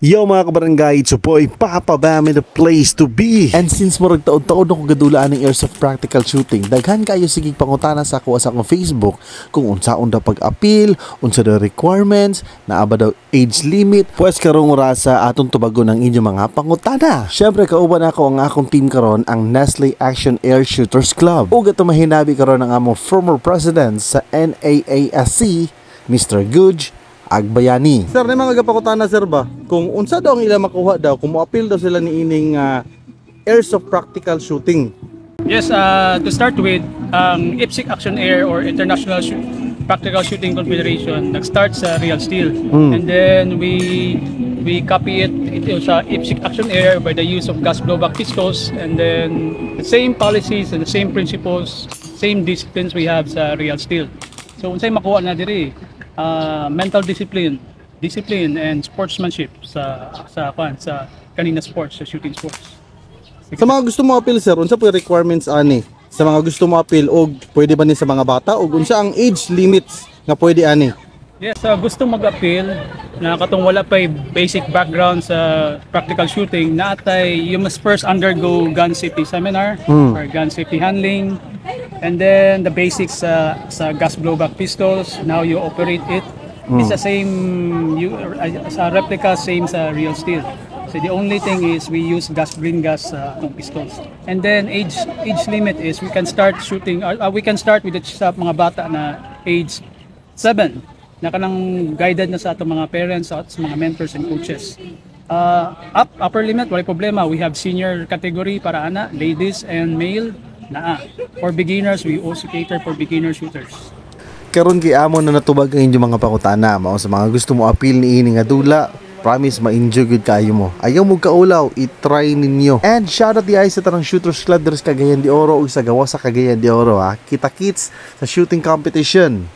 Yo mga kabarangay, it's your boy Papa Bam in the place to be. And since mo taon-taon ako gadulaan ng airsoft practical shooting, daghan kayo sigig pangutana sa ako sa akong Facebook kung unsaon daw pag-appeal, unsa daw requirements, naaba daw age limit. Pues karong orasa atong tubagon ang inyong mga pangutana. Syempre kauban ako ang akong team karon, ang Nestle Action Air Shooters Club. Ug ato mahinabi karon ang among former president sa NAASC, Mr. Guj Agbayani. Sir, may mga gapakutana sir ba? Kung unsa daw ang ila makuha daw, kung mo-appeal daw sila ni ining airsoft practical shooting. Yes, to start with, IPSC Action Air or International Practical Shooting Confederation nag-start sa Real Steel. And then we copy it sa IPSC Action Air by the use of gas blowback pistols, and then the same policies and the same principles, same disciplines we have sa Real Steel. So unsay makuha na diri? Mental discipline and sportsmanship sa kanina sports, sa shooting sports. Sa mga gusto mo appeal sir, unsa po requirements ani? Sa mga gusto mo appeal, og pwede ba ni sa mga bata, og unsa ang age limits nga pwede ani? Yes, gusto mag-appeal na katong wala pa basic background sa practical shooting, natay you must first undergo gun safety seminar or gun safety handling, and then the basics sa gas blowback pistols. Now you operate it. It's the same sa replica, same sa Real Steel. So the only thing is we use green gas pistols. And then age limit is we can start shooting. We can start with sa mga bata na age 7. Na kanang guided na sa atong mga parents at sa mga mentors and coaches. Upper limit, wala problema. We have senior category para ana, ladies and male na. For beginners, we also cater for beginner shooters. Karon kay amo na natubag ang inyong mga pangutana. Mao sa mga gusto mo appeal ni ini nga dula, promise ma-enjoy gud kayo mo. Ayaw mo kaulaw, i-try ninyo. And shout out di ay sa tanang shooters club sa Cagayan de Oro o sa gawa sa Cagayan de Oro ha. Kita kits sa shooting competition.